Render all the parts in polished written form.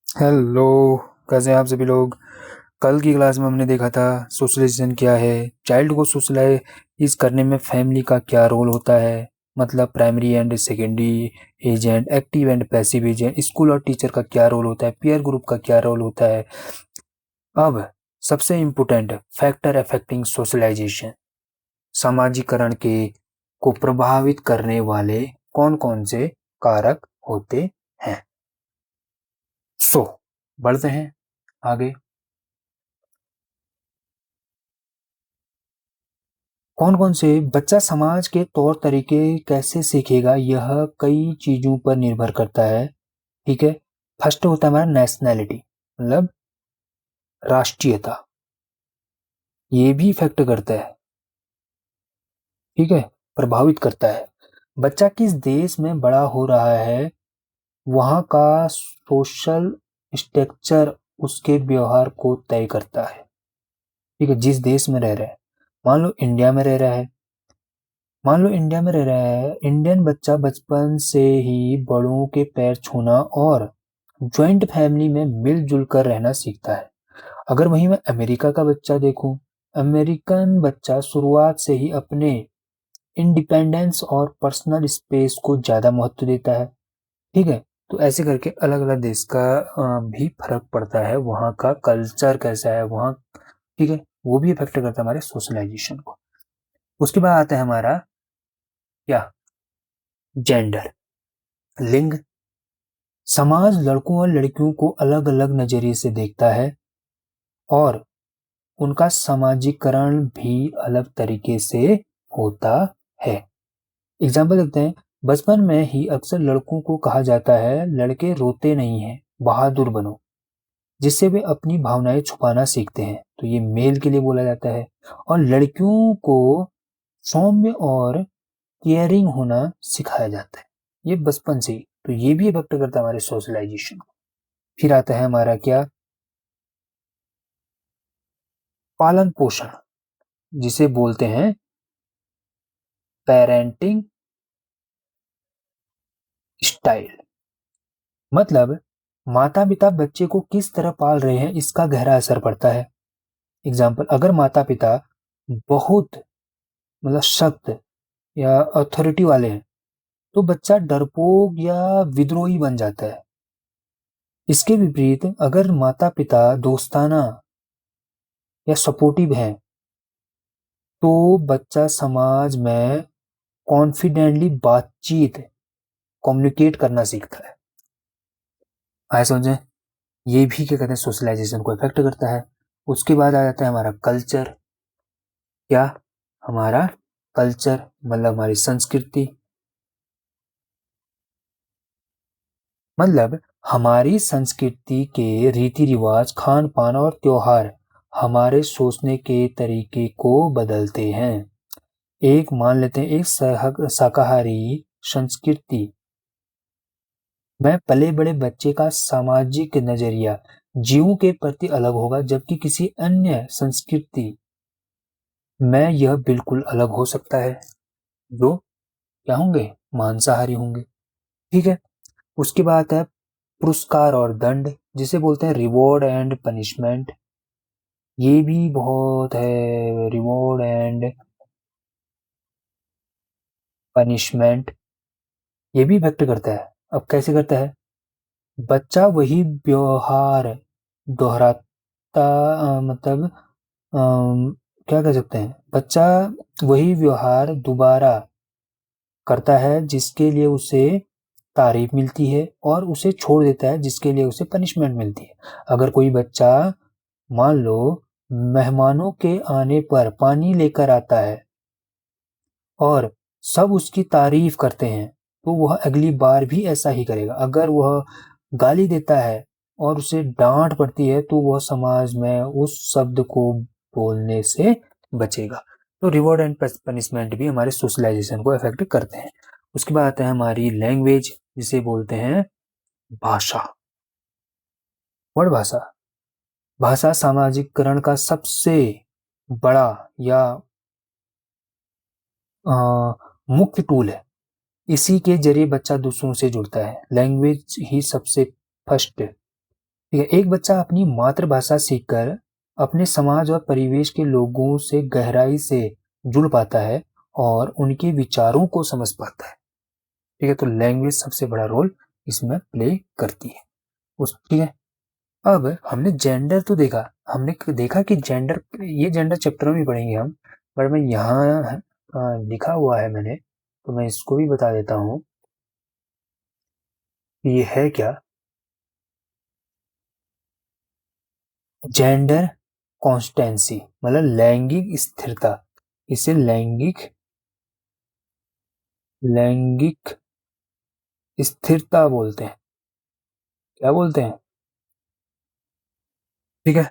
Hello. कैसे हैं आप सभी लोग। कल की क्लास में हमने देखा था सोशलाइजेशन क्या है, चाइल्ड को सोशलाइज करने में फैमिली का क्या रोल होता है, मतलब primary and secondary agent, active and passive agent, school और टीचर का क्या रोल होता है, पीयर ग्रुप का क्या रोल होता है। अब सबसे इम्पोर्टेंट फैक्टर अफेक्टिंग सोशलाइजेशन, सामाजिकरण के को प्रभावित करने वाले कौन कौन से कारक होते हैं। सो बढ़ते हैं आगे। कौन कौन से बच्चा समाज के तौर तरीके कैसे सीखेगा, यह कई चीजों पर निर्भर करता है। ठीक है। फर्स्ट होता है हमारा नेशनैलिटी, मतलब राष्ट्रीयता, ये भी इफेक्ट करता है। ठीक है, प्रभावित करता है। बच्चा किस देश में बड़ा हो रहा है, वहाँ का सोशल स्ट्रक्चर उसके व्यवहार को तय करता है। ठीक है, जिस देश में रह रहा है, मान लो इंडिया में रह रहा है, इंडियन बच्चा बचपन से ही बड़ों के पैर छूना और ज्वाइंट फैमिली में मिलजुल कर रहना सीखता है। अगर वहीं मैं अमेरिका का बच्चा देखूं, अमेरिकन बच्चा शुरुआत से ही अपने इंडिपेंडेंस और पर्सनल स्पेस को ज्यादा महत्व देता है। ठीक है, तो ऐसे करके अलग अलग देश का भी फर्क पड़ता है, वहाँ का कल्चर कैसा है वहाँ। ठीक है, वो भी इफेक्ट करता है हमारे सोशलाइजेशन को। उसके बाद आता है हमारा क्या, जेंडर, लिंग। समाज लड़कों और लड़कियों को अलग अलग नजरिए से देखता है और उनका सामाजिकरण भी अलग तरीके से होता है। एग्जाम्पल देखते हैं, बचपन में ही अक्सर लड़कों को कहा जाता है लड़के रोते नहीं हैं, बहादुर बनो, जिससे वे अपनी भावनाएं छुपाना सीखते हैं, तो ये मेल के लिए बोला जाता है। और लड़कियों को सौम्य और केयरिंग होना सिखाया जाता है, ये बचपन से ही। तो ये भी इफेक्ट करता है हमारे सोशलाइजेशन को। फिर आता है हमारा क्या, पालन पोषण, जिसे बोलते हैं पेरेंटिंग स्टाइल। मतलब माता पिता बच्चे को किस तरह पाल रहे हैं, इसका गहरा असर पड़ता है। एग्जाम्पल, अगर माता पिता बहुत मतलब सख्त या अथॉरिटी वाले हैं, तो बच्चा डरपोक या विद्रोही बन जाता है। इसके विपरीत अगर माता पिता दोस्ताना या सपोर्टिव हैं, तो बच्चा समाज में कॉन्फिडेंटली बातचीत, कम्युनिकेट करना सीखता है। आए समझे, ये भी क्या कहते हैं, सोशलाइजेशन को इफेक्ट करता है। उसके बाद आ जाता है हमारा कल्चर। क्या, हमारा कल्चर मतलब हमारी संस्कृति, मतलब हमारी संस्कृति के रीति रिवाज, खान पान और त्योहार हमारे सोचने के तरीके को बदलते हैं। एक मान लेते हैं, एक शाकाहारी संस्कृति में पले बड़े बच्चे का सामाजिक नजरिया जीवों के प्रति अलग होगा, जबकि किसी अन्य संस्कृति में यह बिल्कुल अलग हो सकता है, जो क्या होंगे, मांसाहारी होंगे। ठीक है। उसके बाद है पुरस्कार और दंड, जिसे बोलते हैं रिवॉर्ड एंड पनिशमेंट। ये भी बहुत है, रिवॉर्ड एंड पनिशमेंट, ये भी इफेक्ट करता है। अब कैसे करता है, बच्चा वही व्यवहार दोहराता, मतलब क्या कह सकते हैं, बच्चा वही व्यवहार दोबारा करता है जिसके लिए उसे तारीफ मिलती है, और उसे छोड़ देता है जिसके लिए उसे पनिशमेंट मिलती है। अगर कोई बच्चा मान लो मेहमानों के आने पर पानी लेकर आता है और सब उसकी तारीफ करते हैं, तो वह अगली बार भी ऐसा ही करेगा। अगर वह गाली देता है और उसे डांट पड़ती है, तो वह समाज में उस शब्द को बोलने से बचेगा। तो रिवॉर्ड एंड पनिशमेंट भी हमारे सोशलाइजेशन को अफेक्ट करते हैं। उसके बाद आता है हमारी लैंग्वेज, जिसे बोलते हैं भाषा, वर्ड भाषा। भाषा सामाजिकरण का सबसे बड़ा या अ, मुख्य टूल है। इसी के जरिए बच्चा दूसरों से जुड़ता है। लैंग्वेज ही सबसे फर्स्ट ठीक है, एक बच्चा अपनी मातृभाषा सीखकर अपने समाज और परिवेश के लोगों से गहराई से जुड़ पाता है और उनके विचारों को समझ पाता है। ठीक है, तो लैंग्वेज सबसे बड़ा रोल इसमें प्ले करती है। ठीक है, अब हमने जेंडर तो देखा, हमने देखा कि जेंडर, ये जेंडर चैप्टर में पढ़ेंगे हम, पर मैं यहाँ लिखा हुआ है मैंने, तो मैं इसको भी बता देता हूँ कि ये है क्या। जेंडर कॉन्स्टेंसी मतलब लैंगिक स्थिरता, इसे लैंगिक स्थिरता बोलते हैं। क्या बोलते हैं? ठीक है,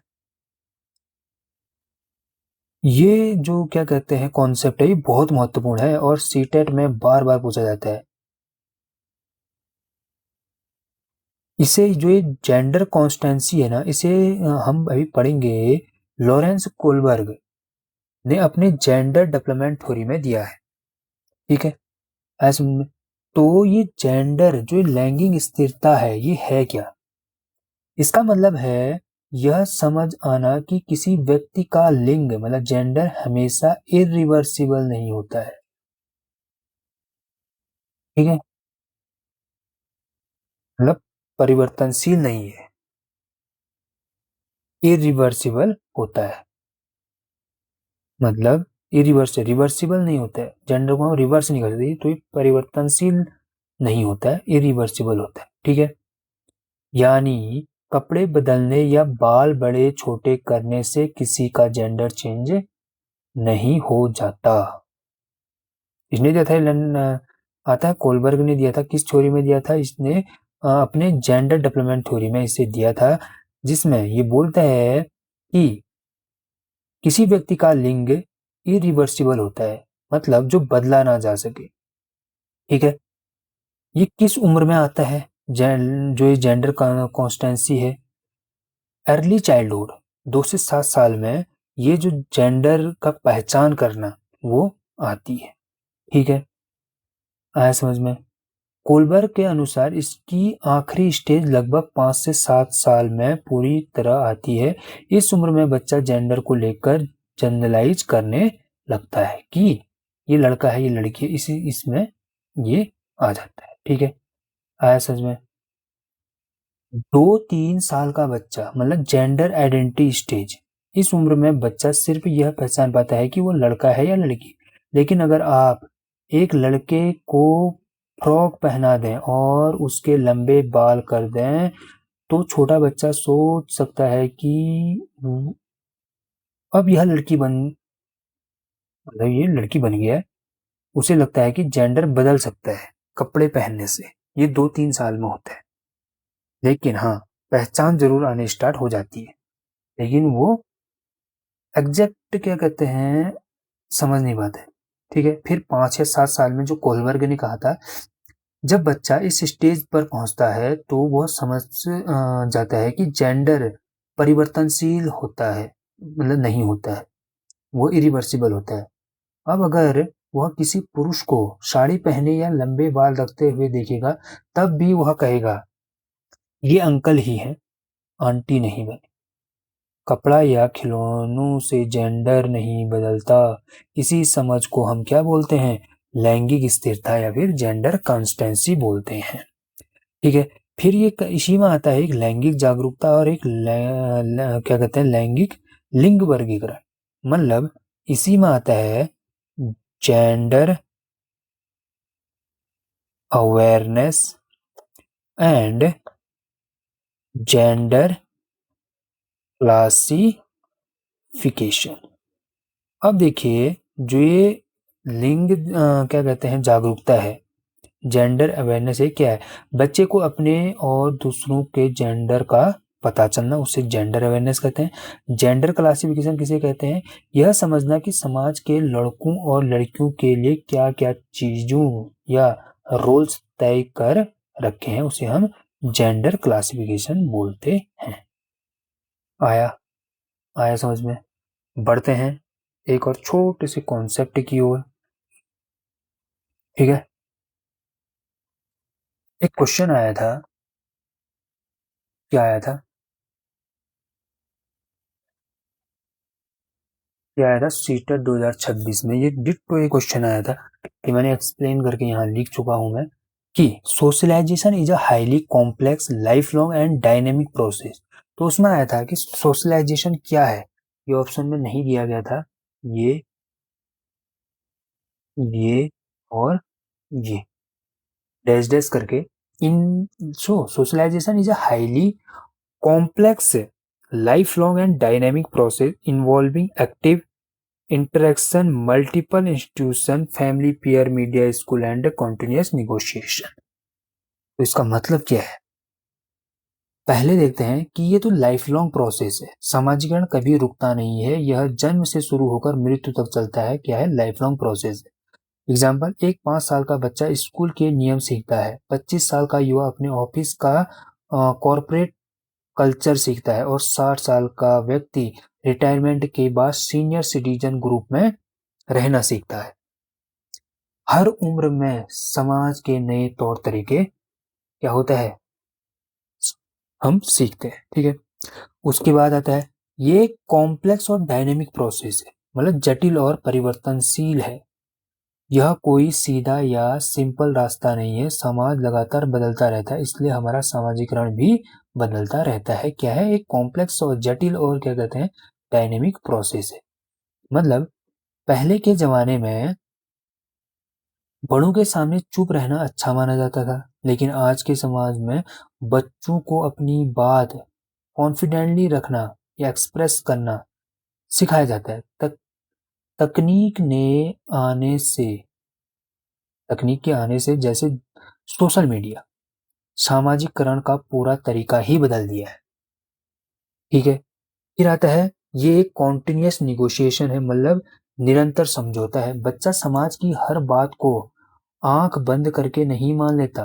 ये जो क्या कहते हैं कॉन्सेप्ट है, ये बहुत महत्वपूर्ण है और सीटेट में बार बार पूछा जाता है। इसे जो ये जेंडर कॉन्स्टेंसी है ना, इसे हम अभी पढ़ेंगे। लॉरेंस कोलबर्ग ने अपने जेंडर डेवलपमेंट थ्योरी में दिया है। ठीक है, ऐसे में तो ये जेंडर जो लैंगिक स्थिरता है, ये है क्या? इसका मतलब है यह समझ आना कि किसी व्यक्ति का लिंग मतलब जेंडर हमेशा इरिवर्सिबल नहीं होता है। ठीक है, मतलब परिवर्तनशील नहीं है, इरिवर्सिबल होता है। मतलब रिवर्सिबल नहीं होता है, जेंडर को हम रिवर्स नहीं कर सकते, तो ये परिवर्तनशील नहीं होता है, इरिवर्सिबल होता है। ठीक है, यानी कपड़े बदलने या बाल बड़े छोटे करने से किसी का जेंडर चेंज नहीं हो जाता। इसने दिया था, आता है कोलबर्ग ने दिया था, किस थ्योरी में दिया था इसने? अपने जेंडर डेवलपमेंट थ्योरी में इसे दिया था, जिसमें ये बोलता है कि किसी व्यक्ति का लिंग इरिवर्सिबल होता है, मतलब जो बदला ना जा सके। ठीक है, ये किस उम्र में आता है? जो ये जेंडर कॉन्स्टेंसी है, अर्ली चाइल्डहुड, 2 से 7 साल में ये जो जेंडर का पहचान करना वो आती है। ठीक है, आया समझ में? कोलबर्ग के अनुसार इसकी आखिरी स्टेज लगभग 5 से 7 साल में पूरी तरह आती है। इस उम्र में बच्चा जेंडर को लेकर जनरलाइज करने लगता है कि ये लड़का है, ये लड़की है, इसी इसमें ये आ जाता है। ठीक है, आया समझ में? 2-3 साल का बच्चा मतलब जेंडर आइडेंटिटी स्टेज, इस उम्र में बच्चा सिर्फ यह पहचान पाता है कि वो लड़का है या लड़की। लेकिन अगर आप एक लड़के को फ्रॉक पहना दें और उसके लंबे बाल कर दें, तो छोटा बच्चा सोच सकता है कि अब यह लड़की बन मतलब ये लड़की बन गया है। उसे लगता है कि जेंडर बदल सकता है कपड़े पहनने से। ये 2-3 साल में होता है, लेकिन हाँ, पहचान जरूर आने स्टार्ट हो जाती है, लेकिन वो एग्जैक्ट क्या कहते हैं समझ नहीं पाते। ठीक है, फिर 5 या 7 साल में जो कोलबर्ग ने कहा था, जब बच्चा इस स्टेज पर पहुंचता है तो वह समझ जाता है कि जेंडर परिवर्तनशील होता है, मतलब नहीं होता है, वो इरिवर्सिबल होता है। अब अगर वह किसी पुरुष को साड़ी पहने या लंबे बाल रखते हुए देखेगा, तब भी वह कहेगा ये अंकल ही हैं, आंटी नहीं बने। कपड़ा या खिलौनों से जेंडर नहीं बदलता। इसी समझ को हम क्या बोलते हैं? लैंगिक स्थिरता या फिर जेंडर कॉन्स्टेंसी बोलते हैं। ठीक है, फिर ये इसी में आता है एक लैंगिक जागरूकता और एक क्या कहते हैं लैंगिक लिंग वर्गीकरण। मतलब इसी में आता है gender awareness and gender classification. अब देखिए, जो ये लिंग क्या कहते हैं जागरूकता है, जेंडर अवेयरनेस है क्या है? बच्चे को अपने और दूसरों के जेंडर का पता चलना, उसे जेंडर अवेयरनेस कहते हैं। जेंडर क्लासिफिकेशन किसे कहते हैं? यह समझना कि समाज के लड़कों और लड़कियों के लिए क्या क्या चीजों या रोल्स तय कर रखे हैं, उसे हम जेंडर क्लासिफिकेशन बोलते हैं। आया आया समझ में? बढ़ते हैं एक और छोटे से कॉन्सेप्ट की ओर। ठीक है, एक क्वेश्चन आया था, क्या आया था? क्या आया था सीटेट 2026 में, ये डिट्टो ये क्वेश्चन आया था कि मैंने एक्सप्लेन करके यहाँ लिख चुका हूँ मैं कि socialization is a highly complex life long and dynamic process. तो उसमें आया था कि सोशलाइजेशन क्या है, ये ऑप्शन में नहीं दिया गया था, ये ये और ये डैश डैश करके in socialization is a highly complex lifelong and dynamic process involving active interaction multiple institution family peer media school and continuous negotiation। तो इसका मतलब क्या है, पहले देखते हैं कि ये तो लाइफ लॉन्ग प्रोसेस है, समाजीकरण कभी रुकता नहीं है, यह जन्म से शुरू होकर मृत्यु तक चलता है। क्या है, लाइफ लॉन्ग प्रोसेस है। एग्जाम्पल, एक 5 साल का बच्चा स्कूल के नियम सीखता है, 25 साल का युवा अपने ऑफिस का कॉरपोरेट कल्चर सीखता है और 60 साल का व्यक्ति रिटायरमेंट के बाद सीनियर सिटीजन ग्रुप में रहना सीखता है। हर उम्र में समाज के नए तौर तरीके क्या होता है, हम सीखते हैं। ठीक है, उसके बाद आता है ये कॉम्प्लेक्स और डायनेमिक प्रोसेस है, मतलब जटिल और परिवर्तनशील है। यह कोई सीधा या सिंपल रास्ता नहीं है, समाज लगातार बदलता रहता है, इसलिए हमारा सामाजिकरण भी बदलता रहता है। क्या है, एक कॉम्प्लेक्स और जटिल और क्या कहते हैं, डायनेमिक प्रोसेस है। मतलब पहले के जमाने में बड़ों के सामने चुप रहना अच्छा माना जाता था, लेकिन आज के समाज में बच्चों को अपनी बात कॉन्फिडेंटली रखना या एक्सप्रेस करना सिखाया जाता है। तकनीक ने आने से तकनीक के आने से जैसे सोशल मीडिया सामाजिकरण का पूरा तरीका ही बदल दिया है। ठीक है, फिर आता है ये एक कॉन्टिन्यूस निगोशिएशन है, मतलब निरंतर समझौता है। बच्चा समाज की हर बात को आंख बंद करके नहीं मान लेता,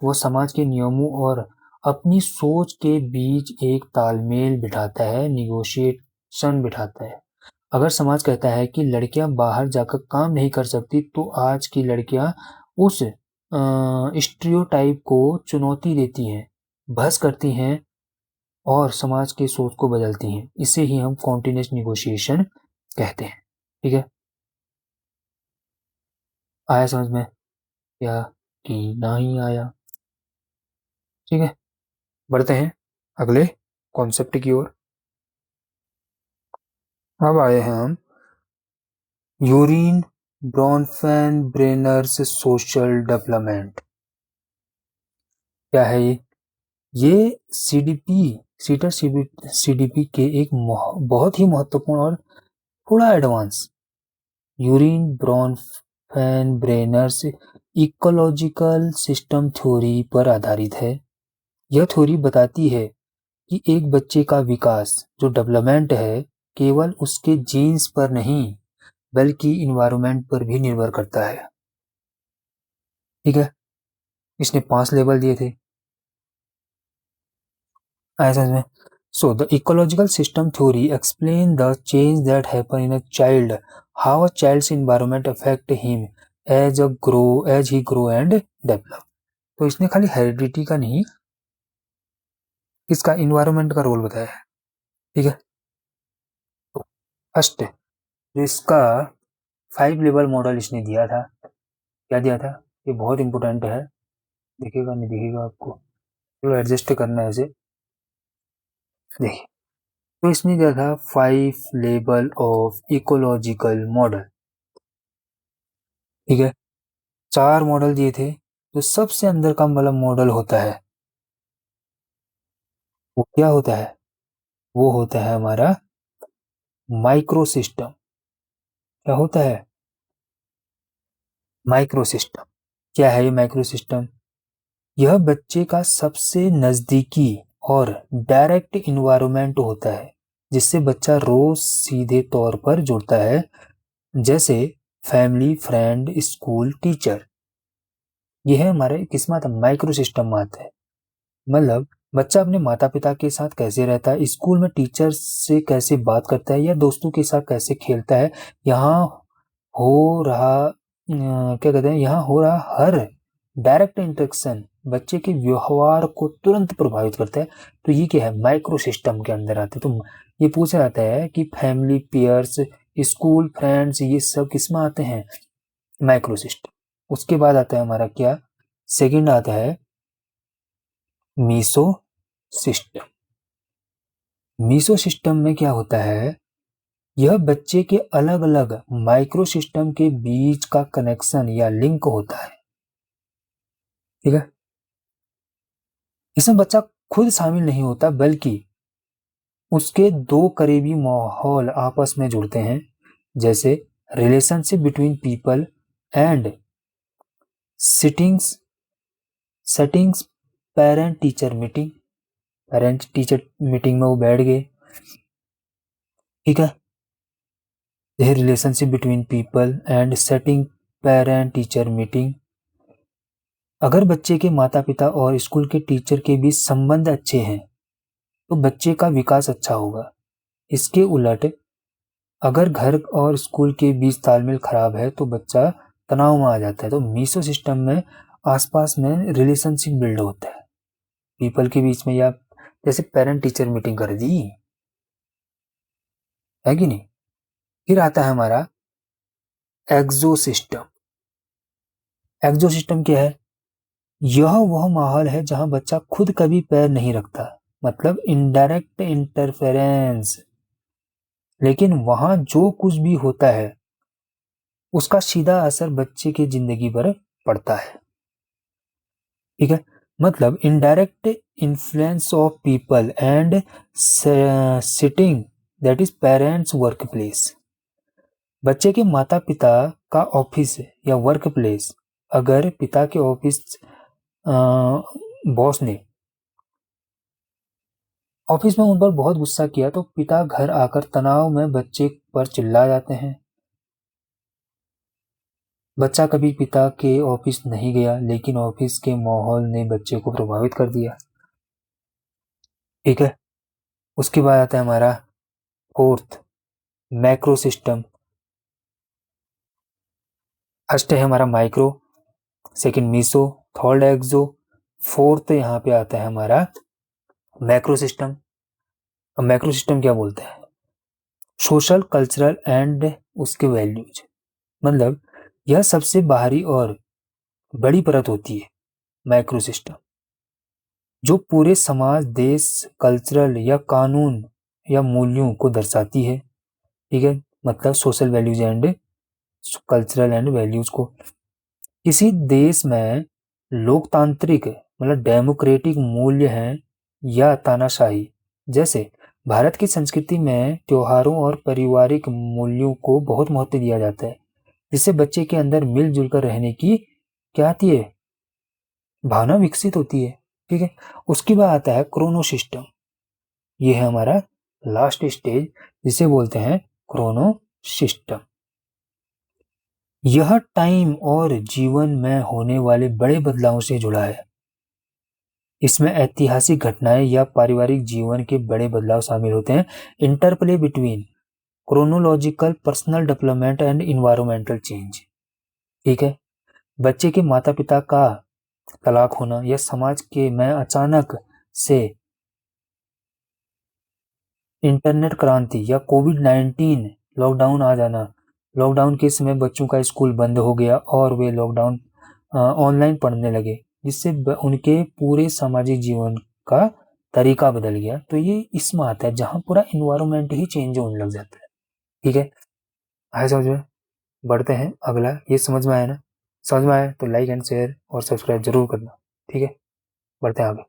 वो समाज के नियमों और अपनी सोच के बीच एक तालमेल बिठाता है, निगोशिएशन बिठाता है। अगर समाज कहता है कि लड़कियां बाहर जाकर काम नहीं कर सकती, तो आज की लड़कियां उस स्टीरियोटाइप को चुनौती देती हैं, बहस करती हैं और समाज के सोच को बदलती हैं। इसे ही हम कॉन्टिन्यूस निगोशिएशन कहते हैं। ठीक है, आया समझ में या कि नहीं आया? ठीक है, बढ़ते हैं अगले कॉन्सेप्ट की ओर। अब आए हैं हम यूरिन ब्रॉनफेन ब्रेनर्स सोशल डेवलपमेंट। क्या है ये सीडीपी सीटर सीडीपी के एक बहुत ही महत्वपूर्ण और थोड़ा advance Urie Bronfenbrenner's ecological system theory पर आधारित है। यह थ्योरी बताती है कि एक बच्चे का विकास जो डेवलपमेंट है केवल उसके जीन्स पर नहीं बल्कि इन्वायरमेंट पर भी निर्भर करता है। ठीक है, इसने 5 लेवल दिए थे, ऐसा में। So the ecological system theory explain the change that happen in a child, how a child's environment affect him as he grow and develop। तो इसने खाली हेरिडिटी का नहीं, इसका इन्वायरमेंट का रोल बताया है। ठीक है, तो फर्स्ट इसका 5 लेवल मॉडल इसने दिया था। क्या दिया था, ये बहुत इंपॉर्टेंट है, दिखेगा नहीं दिखेगा आपको, तो एडजस्ट करना है इसे। देखिए, तो इसने दिया था 5 लेवल ऑफ इकोलॉजिकल मॉडल। ठीक है, 4 मॉडल दिए थे। जो सबसे अंदर का वाला मॉडल होता है वो क्या होता है, वो होता है हमारा माइक्रो सिस्टम। क्या होता है, माइक्रो सिस्टम। क्या है ये माइक्रो सिस्टम, यह बच्चे का सबसे नजदीकी और डायरेक्ट इन्वायरमेंट होता है जिससे बच्चा रोज सीधे तौर पर जुड़ता है, जैसे फैमिली, फ्रेंड, स्कूल, टीचर। यह हमारे किस्मत माइक्रो सिस्टम में आता है। मतलब बच्चा अपने माता पिता के साथ कैसे रहता है, स्कूल में टीचर से कैसे बात करता है या दोस्तों के साथ कैसे खेलता है, यहाँ हो रहा क्या कहते हैं, यहाँ हो रहा हर डायरेक्ट इंटरेक्शन बच्चे के व्यवहार को तुरंत प्रभावित करता है। तो ये क्या है, माइक्रो सिस्टम के अंदर आता है। तो ये पूछा जाता है कि फैमिली, पियर्स, स्कूल, फ्रेंड्स, ये सब किस में आते हैं? Micro system. उसके बाद आता है हमारा क्या? सेकंड आता है मीसो सिस्टम। मीसो सिस्टम में क्या होता है? यह बच्चे के अलग अलग माइक्रो सिस्टम के बीच का कनेक्शन या लिंक होता है। ठीक है, इसमें बच्चा खुद शामिल नहीं होता, बल्कि उसके दो करीबी माहौल आपस में जुड़ते हैं, जैसे relationship between people and settings parent teacher meeting में वो बैठ गए। ठीक है, यह relationship between people and setting parent teacher meeting. अगर बच्चे के माता पिता और स्कूल के टीचर के बीच संबंध अच्छे हैं तो बच्चे का विकास अच्छा होगा। इसके उलट अगर घर और स्कूल के बीच तालमेल खराब है तो बच्चा तनाव में आ जाता है। तो मीसो सिस्टम में आसपास में रिलेशनशिप बिल्ड होता है पीपल के बीच में, या जैसे पेरेंट टीचर मीटिंग कर दी है कि नहीं। फिर आता है हमारा एक्सो सिस्टम। एक्सो सिस्टम क्या है? यह वह माहौल है जहां बच्चा खुद कभी पैर नहीं रखता, मतलब इनडायरेक्ट इंटरफेरेंस, लेकिन वहां जो कुछ भी होता है उसका सीधा असर बच्चे की जिंदगी पर पड़ता है। ठीक है, मतलब indirect influence of people and sitting, that is parents work place. बच्चे के माता पिता का ऑफिस या वर्क प्लेस, अगर पिता के ऑफिस बॉस ने ऑफिस में उन पर बहुत गुस्सा किया तो पिता घर आकर तनाव में बच्चे पर चिल्ला जाते हैं। बच्चा कभी पिता के ऑफिस नहीं गया, लेकिन ऑफिस के माहौल ने बच्चे को प्रभावित कर दिया। ठीक है, उसके बाद आता है हमारा फोर्थ मैक्रो सिस्टम। फर्स्ट है हमारा माइक्रो, सेकंड मीसो, थर्ड एक्सो, फोर्थ यहाँ पे आता है हमारा मैक्रो सिस्टम। अब मैक्रो सिस्टम क्या बोलते हैं? सोशल, कल्चरल एंड उसके वैल्यूज, मतलब यह सबसे बाहरी और बड़ी परत होती है मैक्रो सिस्टम, जो पूरे समाज, देश, कल्चरल या कानून या मूल्यों को दर्शाती है। ठीक है, मतलब social values and cultural and values को। किसी देश में लोकतांत्रिक मतलब डेमोक्रेटिक मूल्य हैं या तानाशाही, जैसे भारत की संस्कृति में त्योहारों और पारिवारिक मूल्यों को बहुत महत्व दिया जाता है, जिससे बच्चे के अंदर मिलजुल कर रहने की क्या आती है? भावना विकसित होती है। ठीक है, उसके बाद आता है क्रोनो सिस्टम। ये है हमारा लास्ट स्टेज, जिसे बोलते हैं क्रोनो सिस्टम। यह टाइम और जीवन में होने वाले बड़े बदलावों से जुड़ा है। इसमें ऐतिहासिक घटनाएं या पारिवारिक जीवन के बड़े बदलाव शामिल होते हैं। Interplay between chronological, personal development and environmental change. ठीक है, बच्चे के माता पिता का तलाक होना या समाज के में अचानक से इंटरनेट क्रांति या कोविड-19 लॉकडाउन आ जाना। लॉकडाउन के समय बच्चों का स्कूल बंद हो गया और वे लॉकडाउन ऑनलाइन पढ़ने लगे, जिससे उनके पूरे सामाजिक जीवन का तरीका बदल गया। तो ये इसमें आता है जहाँ पूरा इन्वायरमेंट ही चेंज होने लग जाता है। ठीक है, आए समझ में? बढ़ते हैं अगला। ये समझ में आया ना? समझ में आया तो लाइक एंड शेयर और सब्सक्राइब जरूर करना। ठीक है, बढ़ते हैं आगे।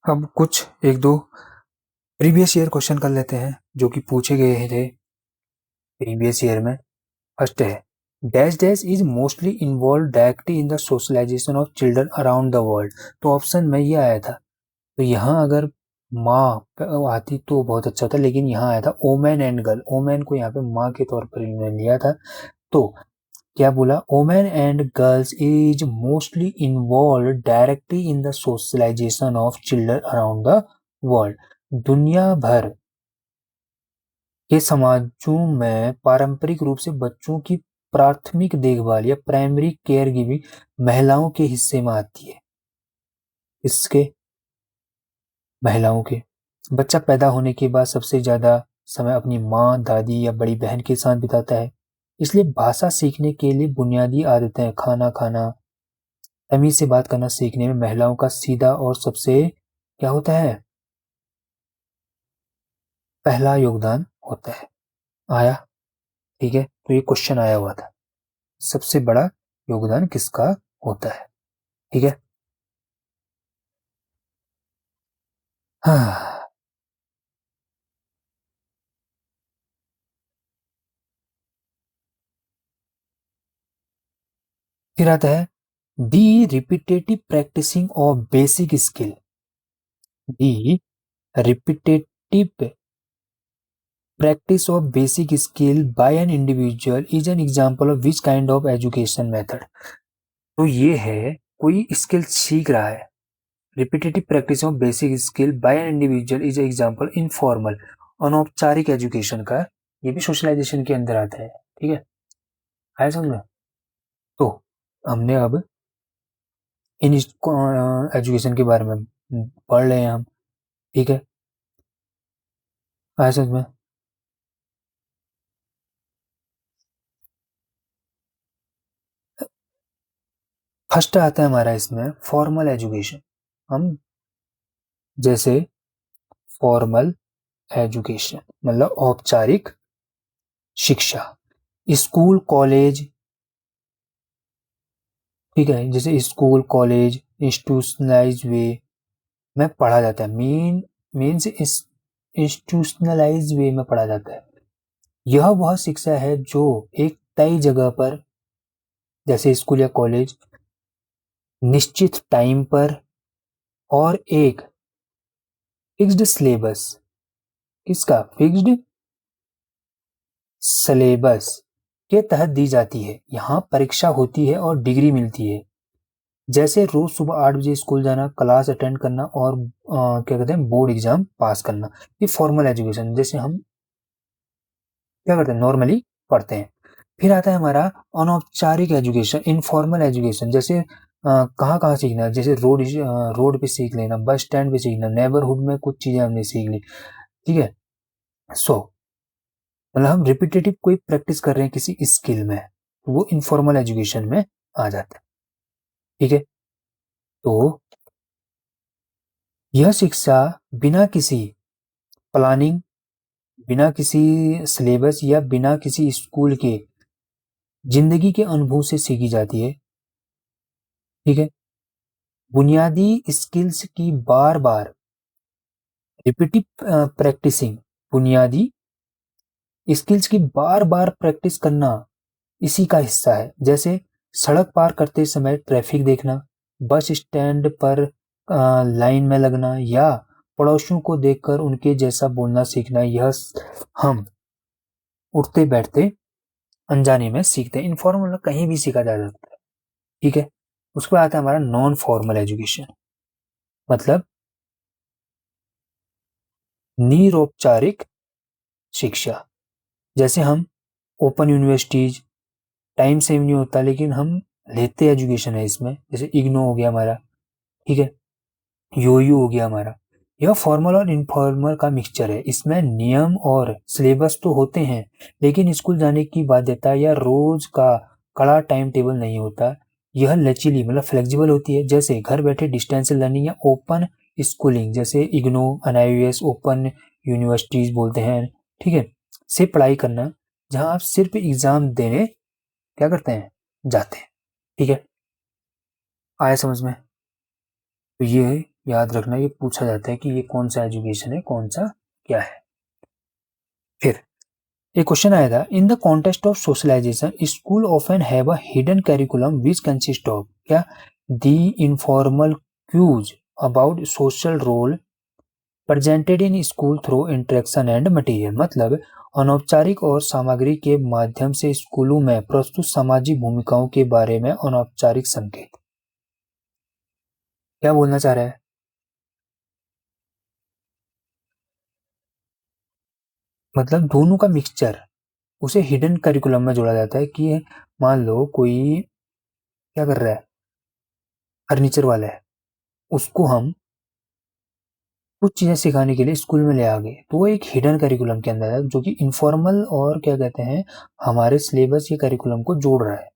अब कुछ एक दो प्रीवियस ईयर क्वेश्चन कर लेते हैं जो कि पूछे गए थे प्रीवियस ईयर में। फर्स्ट है dash dash is mostly involve directly in the socialization of children around the world. तो ऑप्शन में ये आया था, तो यहाँ अगर माँ आती तो बहुत अच्छा था, लेकिन यहाँ आया था ओमेन एंड गर्ल। ओमेन को यहाँ पे माँ के तौर पर इन्होंने लिया था। तो क्या बोला? Women and girls is mostly involve directly in the socialization of children around the world. दुनिया भर के समाजों में पारंपरिक रूप से बच्चों की प्राथमिक देखभाल या प्राइमरी केयर गिविंग महिलाओं के हिस्से में आती है। इसके महिलाओं के बच्चा पैदा होने के बाद सबसे ज्यादा समय अपनी माँ, दादी या बड़ी बहन के साथ बिताता है। इसलिए भाषा सीखने के लिए बुनियादी आदतें, खाना खाना, तमीज से बात करना सीखने में महिलाओं का सीधा और सबसे क्या होता है, पहला योगदान होता है। आया? ठीक है, तो ये क्वेश्चन आया हुआ था, सबसे बड़ा योगदान किसका होता है। ठीक है। हाँ, फिर आता है the repetitive practicing of basic skill. The repetitive practice of basic skill by an individual is an example of which kind of education method। तो ये है, कोई स्किल सीख रहा है, repetitive practice of basic skill by an individual is example informal, अनौपचारिक education का, ये भी सोशलाइजेशन के अंदर आता है। ठीक है, आया समझ में? तो हमने अब इन एजुकेशन के बारे में पढ़ रहे हैं हम। ठीक है, आया समझ में? फर्स्ट आता है हमारा इसमें फॉर्मल एजुकेशन। हम जैसे फॉर्मल एजुकेशन मतलब औपचारिक शिक्षा, स्कूल कॉलेज। ठीक है, जैसे स्कूल कॉलेज इंस्टीट्यूशनलाइज वे में पढ़ा जाता है, मेन से इंस्टीट्यूशनलाइज वे में पढ़ा जाता है। यह वह शिक्षा है जो एक तय जगह पर, जैसे स्कूल या कॉलेज, निश्चित टाइम पर और एक फिक्स्ड सिलेबस, किसका फिक्स्ड सिलेबस के तहत दी जाती है। यहाँ परीक्षा होती है और डिग्री मिलती है। जैसे रोज सुबह 8 बजे स्कूल जाना, क्लास अटेंड करना और क्या कहते हैं, बोर्ड एग्जाम पास करना, ये फॉर्मल एजुकेशन जैसे हम क्या करते हैं, नॉर्मली पढ़ते हैं। फिर आता है हमारा अनौपचारिक एजुकेशन, इनफॉर्मल एजुकेशन, जैसे कहाँ कहाँ सीखना है, जैसे रोड पे सीख लेना, बस स्टैंड पे सीखना, नेबरहुड में कुछ चीजें हमने सीख ली। ठीक है, सो मतलब हम रिपीटेटिव कोई प्रैक्टिस कर रहे हैं किसी स्किल में, तो वो इनफॉर्मल एजुकेशन में आ जाता है। ठीक है, तो यह शिक्षा बिना किसी प्लानिंग, बिना किसी सिलेबस या बिना किसी स्कूल के जिंदगी के अनुभव से सीखी जाती है। ठीक है, बुनियादी स्किल्स की बार बार रिपीटिव प्रैक्टिसिंग, बुनियादी स्किल्स की बार बार प्रैक्टिस करना इसी का हिस्सा है। जैसे सड़क पार करते समय ट्रैफिक देखना, बस स्टैंड पर लाइन में लगना या पड़ोसियों को देखकर उनके जैसा बोलना सीखना, यह हम उठते बैठते अनजाने में सीखते हैं। इनफॉर्मल कहीं भी सीखा जा सकता है। ठीक है, उसके बाद आता है हमारा नॉन फॉर्मल एजुकेशन, मतलब निरौपचारिक शिक्षा। जैसे हम ओपन यूनिवर्सिटीज, टाइम सेव नहीं होता लेकिन हम लेते एजुकेशन है इसमें, जैसे इग्नो हो गया हमारा। ठीक है, यूयू हो गया हमारा। यह फॉर्मल और इनफॉर्मल का मिक्सचर है। इसमें नियम और सिलेबस तो होते हैं लेकिन स्कूल जाने की बाध्यता या रोज का कड़ा टाइम टेबल नहीं होता। यह लचीली मतलब फ्लेक्सिबल होती है, जैसे घर बैठे डिस्टेंस लर्निंग या ओपन स्कूलिंग, जैसे इग्नो, एनआईयूएस, ओपन यूनिवर्सिटीज बोलते हैं। ठीक है, से पढ़ाई करना, जहां आप सिर्फ एग्जाम देने क्या करते हैं, जाते हैं। ठीक है, आया समझ में? तो ये याद रखना, ये पूछा जाता है कि ये कौन सा एजुकेशन है, कौन सा क्या है। फिर एक क्वेश्चन आया था, in the context of socialization school often have a hidden curriculum which consist of, क्या, the informal cues about social role presented in school through interaction and material. मतलब अनौपचारिक और सामग्री के माध्यम से स्कूलों में प्रस्तुत सामाजिक भूमिकाओं के बारे में अनौपचारिक संकेत। क्या बोलना चाह रहा है? मतलब दोनों का मिक्सचर, उसे हिडन करिकुलम में जोड़ा जाता है कि मान लो कोई क्या कर रहा है, फर्नीचर वाला है, उसको हम कुछ चीज़ें सिखाने के लिए स्कूल में ले आ गए, तो वो एक हिडन करिकुलम के अंदर है जो कि इनफॉर्मल और क्या कहते हैं हमारे सिलेबस या करिकुलम को जोड़ रहा है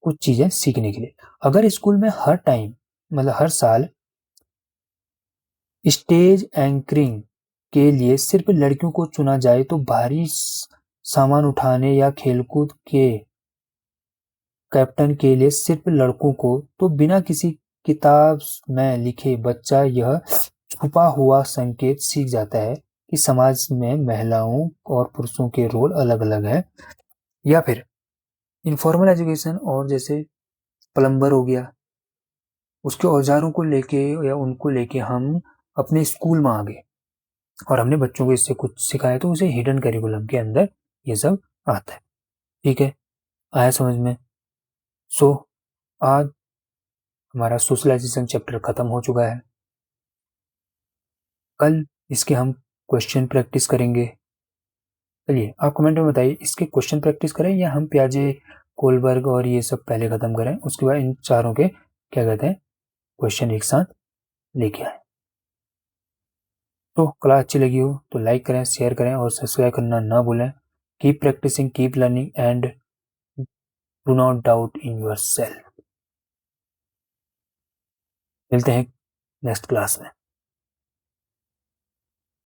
कुछ चीज़ें सीखने के लिए। अगर स्कूल में हर टाइम मतलब हर साल स्टेज एंकरिंग के लिए सिर्फ लड़कियों को चुना जाए तो भारी सामान उठाने या खेलकूद के कैप्टन के लिए सिर्फ लड़कों को, तो बिना किसी किताब में लिखे बच्चा यह छुपा हुआ संकेत सीख जाता है कि समाज में महिलाओं और पुरुषों के रोल अलग अलग हैं। या फिर इनफॉर्मल एजुकेशन और जैसे प्लम्बर हो गया, उसके औजारों को लेके या उनको लेके हम अपने स्कूल में आ गए और हमने बच्चों को इससे कुछ सिखाया, तो उसे हिडन करिकुलम के अंदर ये सब आता है। ठीक है, आया समझ में? सो आज हमारा सोशलाइजेशन चैप्टर खत्म हो चुका है। कल इसके हम क्वेश्चन प्रैक्टिस करेंगे। चलिए आप कमेंट में बताइए, इसके क्वेश्चन प्रैक्टिस करें या हम पियाजे कोलबर्ग और ये सब पहले खत्म करें, उसके बाद इन चारों के क्या कहते हैं क्वेश्चन एक साथ लेके आए। तो क्लास अच्छी लगी हो तो लाइक करें, शेयर करें और सब्सक्राइब करना ना भूलें। Keep practicing, keep learning and do not doubt in yourself. मिलते हैं नेक्स्ट क्लास में।